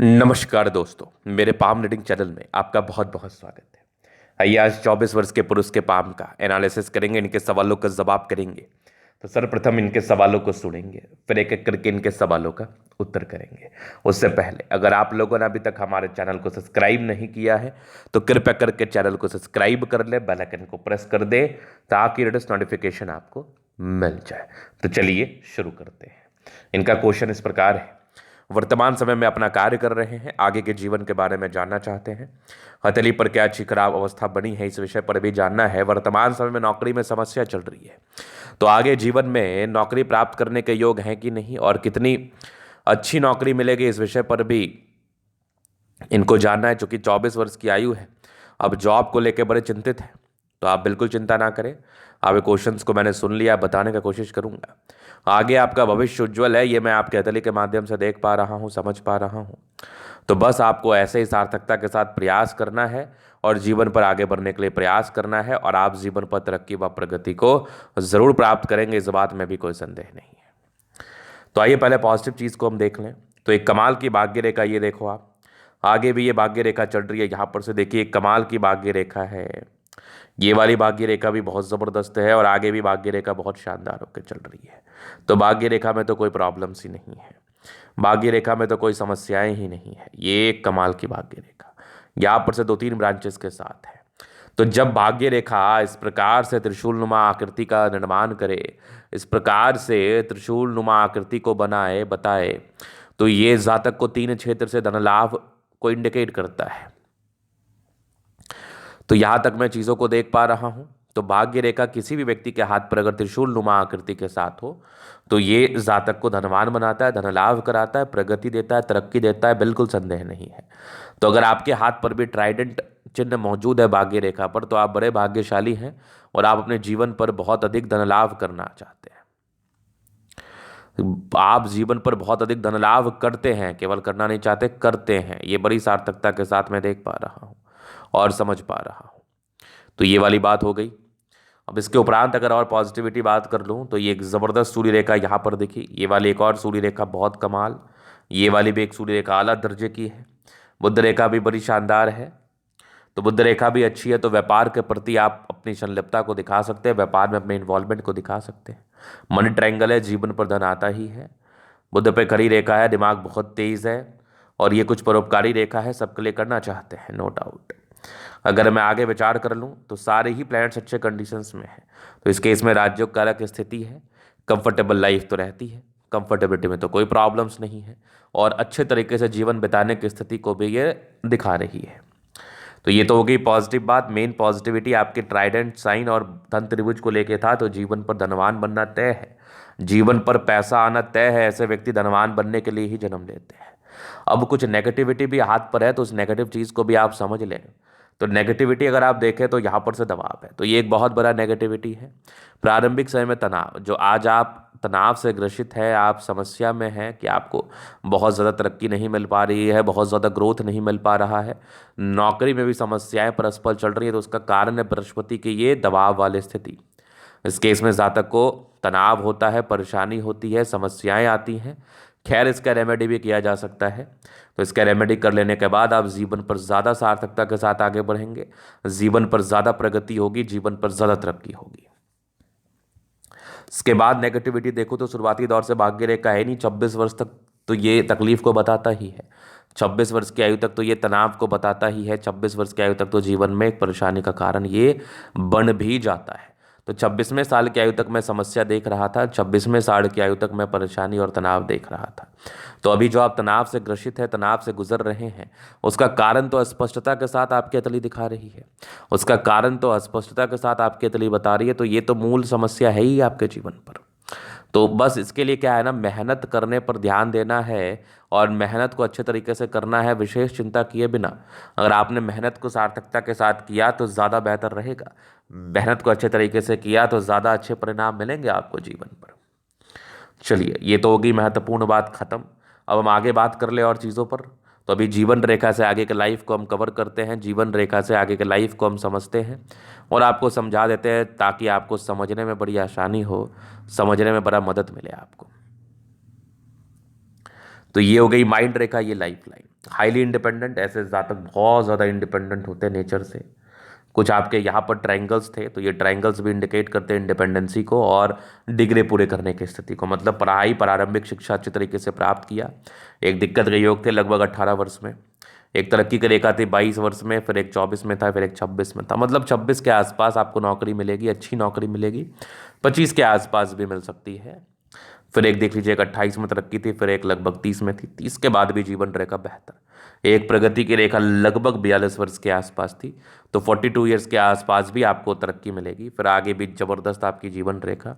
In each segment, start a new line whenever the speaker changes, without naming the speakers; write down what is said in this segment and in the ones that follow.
नमस्कार दोस्तों, मेरे पाम रीडिंग चैनल में आपका बहुत बहुत स्वागत है। आइए आज 24 वर्ष के पुरुष के पाम का एनालिसिस करेंगे, इनके सवालों का जवाब करेंगे। तो सर्वप्रथम इनके सवालों को सुनेंगे, फिर एक एक करके इनके सवालों का उत्तर करेंगे। उससे पहले अगर आप लोगों ने अभी तक हमारे चैनल को सब्सक्राइब नहीं किया है तो कृपया करके चैनल को सब्सक्राइब कर ले, बेल आइकन को प्रेस कर दे ताकि लेटेस्ट नोटिफिकेशन आपको मिल जाए। तो चलिए शुरू करते हैं। इनका क्वेश्चन इस प्रकार है, वर्तमान समय में अपना कार्य कर रहे हैं, आगे के जीवन के बारे में जानना चाहते हैं। हथेली पर क्या अच्छी खराब अवस्था बनी है, इस विषय पर भी जानना है। वर्तमान समय में नौकरी में समस्या चल रही है, तो आगे जीवन में नौकरी प्राप्त करने के योग हैं कि नहीं और कितनी अच्छी नौकरी मिलेगी, इस विषय पर भी इनको जानना है। चूंकि 24 वर्ष की आयु है, अब जॉब को लेकर बड़े चिंतित हैं, तो आप बिल्कुल चिंता ना करें। आप क्वेश्चंस को मैंने सुन लिया, बताने का कोशिश करूंगा। आगे आपका भविष्य उज्ज्वल है, ये मैं आपके हथेली के माध्यम से देख पा रहा हूँ, समझ पा रहा हूँ। तो बस आपको ऐसे ही सार्थकता के साथ प्रयास करना है और जीवन पर आगे बढ़ने के लिए प्रयास करना है, और आप जीवन पर तरक्की व प्रगति को जरूर प्राप्त करेंगे, इस बात में भी कोई संदेह नहीं है। तो आइए पहले पॉजिटिव चीज़ को हम देख लें। तो एक कमाल की भाग्य रेखा, ये देखो आप, आगे भी ये भाग्य रेखा चल रही है। यहाँ पर से देखिए, एक कमाल की भाग्य रेखा है। ये वाली भाग्य रेखा भी बहुत ज़बरदस्त है और आगे भी भाग्य रेखा बहुत शानदार होकर चल रही है। तो भाग्य रेखा में तो कोई प्रॉब्लम्स ही नहीं है, भाग्य रेखा में तो कोई समस्याएं ही नहीं है। ये एक कमाल की भाग्य रेखा यहाँ पर से 2-3 ब्रांचेस के साथ है। तो जब भाग्य रेखा इस प्रकार से त्रिशूल नुमा आकृति का निर्माण करे, इस प्रकार से त्रिशूल नुमा आकृति को बनाए बताए, तो ये जातक को 3 क्षेत्र से धन लाभ को इंडिकेट करता है। तो यहां तक मैं चीजों को देख पा रहा हूं। तो भाग्य रेखा किसी भी व्यक्ति के हाथ पर अगर त्रिशूल नुमा आकृति के साथ हो, तो ये जातक को धनवान बनाता है, धन लाभ कराता है, प्रगति देता है, तरक्की देता है, बिल्कुल संदेह नहीं है। तो अगर आपके हाथ पर भी ट्राइडेंट चिन्ह मौजूद है भाग्य रेखा पर, तो आप बड़े भाग्यशाली हैं और आप अपने जीवन पर बहुत अधिक धन लाभ करना चाहते हैं। आप जीवन पर बहुत अधिक धन लाभ करते हैं, केवल करना नहीं चाहते, करते हैं। ये बड़ी सार्थकता के साथ मैं देख पा रहा हूं और समझ पा रहा हूं। तो ये वाली बात हो गई। अब इसके उपरांत अगर और पॉजिटिविटी बात कर लूँ, तो ये एक ज़बरदस्त सूर्य रेखा यहाँ पर देखी, ये वाली एक और सूर्य रेखा बहुत कमाल, ये वाली भी एक सूर्य रेखा आला दर्जे की है। बुध रेखा भी बड़ी शानदार है। तो बुध रेखा भी अच्छी है, तो व्यापार के प्रति आप अपनी संलिप्तता को दिखा सकते हैं, व्यापार में अपने इन्वॉल्वमेंट को दिखा सकते हैं। मनी ट्रायंगल है, जीवन पर धन आता ही है। बुध पे खड़ी रेखा है, दिमाग बहुत तेज है और ये कुछ परोपकारी रेखा है, सबके लिए करना चाहते हैं, नो डाउट। अगर मैं आगे विचार कर लूँ तो सारे ही प्लैनेट्स अच्छे कंडीशंस में हैं। तो इस केस में राजयोग कारक स्थिति है, कंफर्टेबल लाइफ तो रहती है, कंफर्टेबिलिटी में तो कोई प्रॉब्लम्स नहीं है, और अच्छे तरीके से जीवन बिताने की स्थिति को भी ये दिखा रही है। तो ये तो हो गई पॉजिटिव बात। मेन पॉजिटिविटी आपके ट्राइडेंट साइन और धन त्रिभुज को लेके था। तो जीवन पर धनवान बनना तय है, जीवन पर पैसा आना तय है। ऐसे व्यक्ति धनवान बनने के लिए ही जन्म लेते हैं। अब कुछ नेगेटिविटी भी हाथ पर है, तो उस नेगेटिव चीज़ को भी आप समझ लें। तो नेगेटिविटी अगर आप देखें तो यहाँ पर से दबाव है, तो ये एक बहुत बड़ा नेगेटिविटी है। प्रारंभिक समय में तनाव, जो आज आप तनाव से ग्रसित है, आप समस्या में हैं कि आपको बहुत ज़्यादा तरक्की नहीं मिल पा रही है, बहुत ज़्यादा ग्रोथ नहीं मिल पा रहा है, नौकरी में भी समस्याएं परस्पर चल रही है, तो उसका कारण है बृहस्पति की ये दबाव वाली स्थिति। इस केस में जातक को तनाव होता है, परेशानी होती है, समस्याएं आती हैं। खैर, इसका रेमेडी भी किया जा सकता है। तो इसका रेमेडी कर लेने के बाद आप जीवन पर ज़्यादा सार्थकता के साथ आगे बढ़ेंगे, जीवन पर ज़्यादा प्रगति होगी, जीवन पर ज़्यादा तरक्की होगी। इसके बाद नेगेटिविटी देखो तो शुरुआती दौर से भाग्य रेखा है नहीं, 26 वर्ष तक तो ये तकलीफ को बताता ही है। 26 वर्ष की आयु तक तो ये तनाव को बताता ही है। 26 वर्ष की आयु तक तो जीवन में एक परेशानी का कारण ये बन भी जाता है। तो 26वें साल की आयु तक मैं समस्या देख रहा था, 26वें साल की आयु तक मैं परेशानी और तनाव देख रहा था। तो अभी जो आप तनाव से ग्रसित है, तनाव से गुजर रहे हैं, उसका कारण तो अस्पष्टता के साथ आपकी अतली दिखा रही है, उसका कारण तो अस्पष्टता के साथ आपकी अतली बता रही है। तो ये तो मूल समस्या है ही आपके जीवन पर। तो बस इसके लिए क्या है ना, मेहनत करने पर ध्यान देना है और मेहनत को अच्छे तरीके से करना है, विशेष चिंता किए बिना। अगर आपने मेहनत को सार्थकता के साथ किया तो ज़्यादा बेहतर रहेगा। मेहनत को अच्छे तरीके से किया तो ज़्यादा अच्छे परिणाम मिलेंगे आपको जीवन पर। चलिए, ये तो होगी महत्वपूर्ण बात खत्म। अब हम आगे बात कर ले और चीज़ों पर। तो अभी जीवन रेखा से आगे के लाइफ को हम कवर करते हैं, जीवन रेखा से आगे के लाइफ को हम समझते हैं और आपको समझा देते हैं, ताकि आपको समझने में बड़ी आसानी हो, समझने में बड़ा मदद मिले आपको। तो ये हो गई माइंड रेखा, ये लाइफ लाइन। हाईली इंडिपेंडेंट, ऐसे जातक बहुत ज़्यादा इंडिपेंडेंट होते हैं नेचर से। कुछ आपके यहाँ पर ट्रायंगल्स थे, तो ये ट्रायंगल्स भी इंडिकेट करते हैं इंडिपेंडेंसी को और डिग्री पूरे करने की स्थिति को। मतलब पढ़ाई, प्रारंभिक शिक्षा अच्छे तरीके से प्राप्त किया। एक दिक्कत के योग थे लगभग 18 वर्ष में, एक तरक्की की रेखा थी 22 वर्ष में, फिर एक 24 में था, फिर एक 26 में था। मतलब 26 के आसपास आपको नौकरी मिलेगी, अच्छी नौकरी मिलेगी। 25 के आसपास भी मिल सकती है। फिर एक देख लीजिए, एक 28 में तरक्की थी, फिर एक लगभग 30 में थी। 30 के बाद भी जीवन रहेगा बेहतर। एक प्रगति की रेखा लगभग 42 वर्ष के आसपास थी, तो 42 ईयर्स के आसपास भी आपको तरक्की मिलेगी। फिर आगे भी जबरदस्त आपकी जीवन रेखा।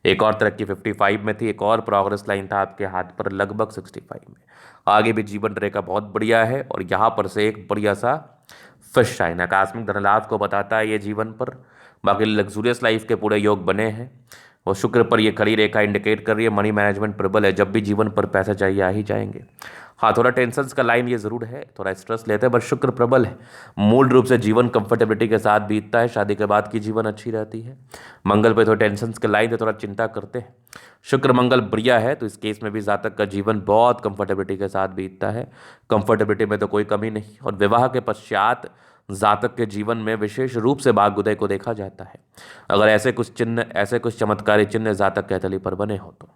एक और तरक्की 55 में थी, एक और प्रोग्रेस लाइन था आपके हाथ पर लगभग 65 में। आगे भी जीवन रेखा बहुत बढ़िया है। और यहाँ पर से एक बढ़िया सा फिश साइन आकस्मिक धन लाभ को बताता है ये जीवन पर। बाकी लग्जूरियस लाइफ के पूरे योग बने हैं। और शुक्र पर ये खड़ी रेखा इंडिकेट कर रही है मनी मैनेजमेंट प्रबल है, जब भी जीवन पर पैसा चाहिए आ ही जाएंगे। हाँ, थोड़ा टेंशन्स का लाइन ये ज़रूर है, थोड़ा स्ट्रेस लेते हैं, बस शुक्र प्रबल है। मूल रूप से जीवन कंफर्टेबिलिटी के साथ बीतता है, शादी के बाद की जीवन अच्छी रहती है। मंगल पे थोड़ा टेंशन्स के लाइन है, थोड़ा चिंता करते हैं। शुक्र मंगल बढ़िया है, तो इस केस में भी जातक का जीवन बहुत कंफर्टेबिलिटी के साथ बीतता है। कंफर्टेबिलिटी में तो कोई कमी नहीं। और विवाह के पश्चात जातक के जीवन में विशेष रूप से भाग्योदय को देखा जाता है। अगर ऐसे कुछ चिन्ह, ऐसे कुछ चमत्कारी चिन्ह जातक के हथेली पर बने हो तो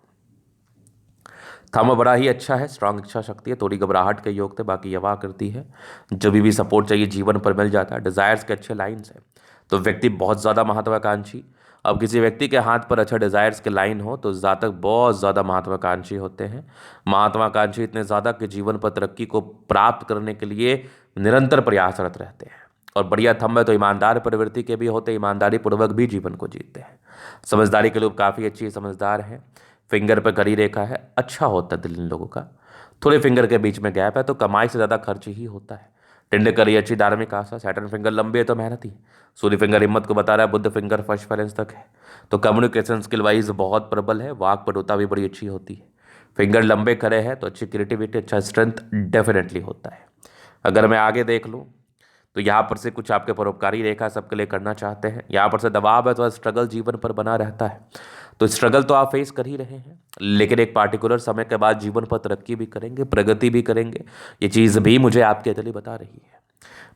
थंब बड़ा ही अच्छा है, स्ट्रांग इच्छा शक्ति है, थोड़ी घबराहट के योग थे, बाकी यवा करती है। जब भी सपोर्ट चाहिए जीवन पर मिल जाता है। डिजायर्स के अच्छे लाइन्स हैं, तो व्यक्ति बहुत ज़्यादा महत्वाकांक्षी। अब किसी व्यक्ति के हाथ पर अच्छा डिजायर्स के लाइन हो तो जातक बहुत ज़्यादा महत्वाकांक्षी होते हैं। महत्वाकांक्षी इतने ज़्यादा कि जीवन पर तरक्की को प्राप्त करने के लिए निरंतर प्रयासरत रहते हैं। और बढ़िया थंब है तो ईमानदार प्रवृत्ति के भी होते हैं, ईमानदारी पूर्वक भी जीवन को जीते हैं। समझदारी के लोग काफ़ी अच्छी समझदार हैं। फिंगर पर करी रेखा है, अच्छा होता है दिल इन लोगों का। थोड़े फिंगर के बीच में गैप है तो कमाई से ज़्यादा खर्च ही होता है। टिंड करी अच्छी धार्मिक आशा। सैटर्न फिंगर लंबे है तो मेहनती। सूर्य फिंगर हिम्मत को बता रहा है। बुद्ध फिंगर फर्स्ट बैलेंस तक है, तो कम्युनिकेशन स्किल वाइज बहुत प्रबल है। वाक पटुता भी बड़ी अच्छी होती है। फिंगर लंबे खड़े हैं तो अच्छी क्रिएटिविटी, अच्छा स्ट्रेंथ डेफिनेटली होता है। अगर मैं आगे देख लूँ तो यहाँ पर से कुछ आपके परोपकारी रेखा सबके लिए करना चाहते हैं। यहाँ पर से दबाव है तो स्ट्रगल जीवन पर बना रहता है, तो स्ट्रगल तो आप फेस कर ही रहे हैं, लेकिन एक पार्टिकुलर समय के बाद जीवन पर तरक्की भी करेंगे, प्रगति भी करेंगे। ये चीज़ भी मुझे आपके अतली बता रही है।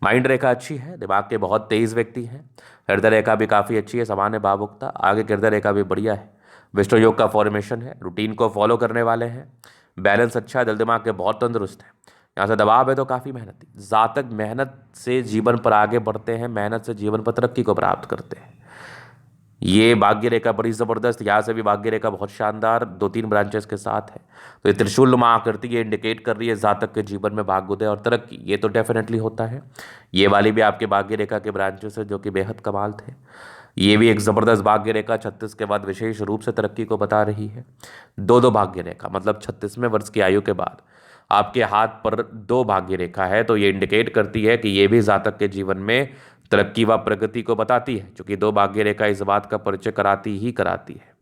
माइंड रेखा अच्छी है, दिमाग के बहुत तेज व्यक्ति हैं। हृदय रेखा भी काफ़ी अच्छी है, सामान्य भावुकता। आगे हृदय रेखा भी बढ़िया है। विष्णु योग का फॉर्मेशन है, रूटीन को फॉलो करने वाले हैं। बैलेंस अच्छा है, दिल दिमाग के बहुत तंदुरुस्त है। यहाँ से दबाव है तो काफ़ी मेहनती। जातक मेहनत से जीवन पर आगे बढ़ते हैं, मेहनत से जीवन पर तरक्की को प्राप्त करते हैं। ये भाग्य रेखा बड़ी ज़बरदस्त, यहाँ से भी भाग्य रेखा बहुत शानदार 2-3 ब्रांचेस के साथ है। तो ये त्रिशूल नुमा आकृति ये इंडिकेट कर रही है जातक के जीवन में भाग्योदय और तरक्की, ये तो डेफिनेटली होता है। ये वाली भी आपके भाग्य रेखा के ब्रांचेस है जो कि बेहद कमाल थे। ये भी एक ज़बरदस्त भाग्य रेखा 36 के बाद विशेष रूप से तरक्की को बता रही है। दो भाग्य रेखा मतलब 36वें वर्ष की आयु के बाद आपके हाथ पर 2 भाग्य रेखा है, तो ये इंडिकेट करती है कि ये भी जातक के जीवन में तरक्की व प्रगति को बताती है, क्योंकि 2 भाग्य रेखा इस बात का परिचय कराती है।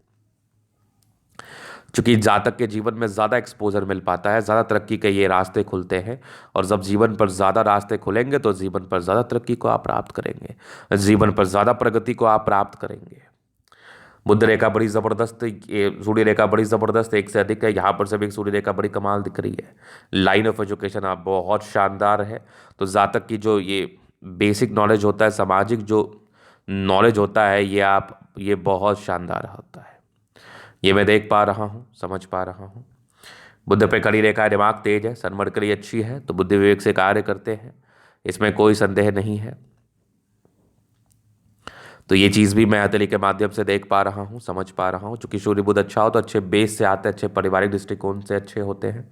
चूंकि जातक के जीवन में ज़्यादा एक्सपोजर मिल पाता है, ज़्यादा तरक्की के ये रास्ते खुलते हैं। और जब जीवन पर ज़्यादा रास्ते खुलेंगे तो जीवन पर ज़्यादा तरक्की को आप प्राप्त करेंगे, जीवन पर ज़्यादा प्रगति को आप प्राप्त करेंगे। बुद्ध रेखा बड़ी ज़बरदस्त, ये सूर्य रेखा बड़ी ज़बरदस्त, एक से अधिक है। यहाँ पर से भी एक सूर्य रेखा बड़ी कमाल दिख रही है। लाइन ऑफ एजुकेशन आप बहुत शानदार है। तो जातक की जो ये बेसिक नॉलेज होता है, सामाजिक जो नॉलेज होता है, ये बहुत शानदार होता है। ये मैं देख पा रहा हूँ, समझ पा रहा हूँ। बुद्ध पे खड़ी रेखा है, दिमाग तेज है, सन्मड़करी अच्छी है, तो बुद्धि विवेक से कार्य करते हैं, इसमें कोई संदेह नहीं है। तो ये चीज़ भी मैं हथेली के माध्यम से देख पा रहा हूँ, समझ पा रहा हूँ। चूंकि सूर्य बुध अच्छा हो तो अच्छे बेस से आते हैं, अच्छे पारिवारिक दृष्टिकोण से अच्छे होते हैं।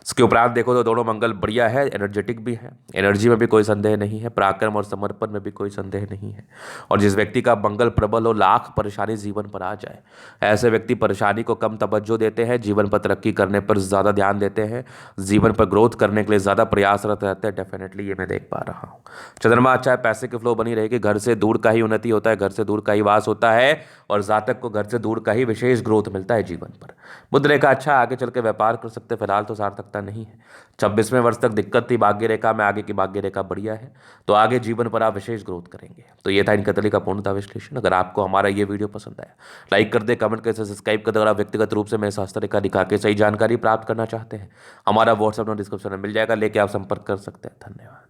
इसके उपरांत देखो तो दोनों मंगल बढ़िया है, एनर्जेटिक भी है, एनर्जी में भी कोई संदेह नहीं है, पराक्रम और समर्पण में भी कोई संदेह नहीं है। और जिस व्यक्ति का मंगल प्रबल हो, लाख परेशानी जीवन पर आ जाए, ऐसे व्यक्ति परेशानी को कम तवज्जो देते हैं, जीवन पर तरक्की करने पर ज़्यादा ध्यान देते हैं, जीवन पर ग्रोथ करने के लिए ज़्यादा प्रयासरत रहते हैं। डेफिनेटली ये मैं देख पा रहा हूँ। चंद्रमा अच्छा है, पैसे की फ्लो बनी रहेगी, घर से दूर का ही उन्नति होता है, घर से दूर का ही वास होता है, और जातक को घर से दूर का ही विशेष ग्रोथ मिलता है जीवन पर। बुध रेखा अच्छा, आगे चल के व्यापार कर सकते, फिलहाल तो सार्थकता आवश्यकता नहीं है। 26वें वर्ष तक दिक्कत थी भाग्य रेखा में, आगे की भाग्य रेखा बढ़िया है, तो आगे जीवन पर आप विशेष ग्रोथ करेंगे। तो ये था इनका तली का पूर्णता विश्लेषण। अगर आपको हमारा ये वीडियो पसंद आया, लाइक कर दे, कमेंट करके सब्सक्राइब कर दे। अगर आप व्यक्तिगत रूप से मेरे शास्त्र रेखा दिखा के सही जानकारी प्राप्त करना चाहते हैं, हमारा व्हाट्सअप नंबर डिस्क्रिप्शन में मिल जाएगा, लेके आप संपर्क कर सकते हैं। धन्यवाद।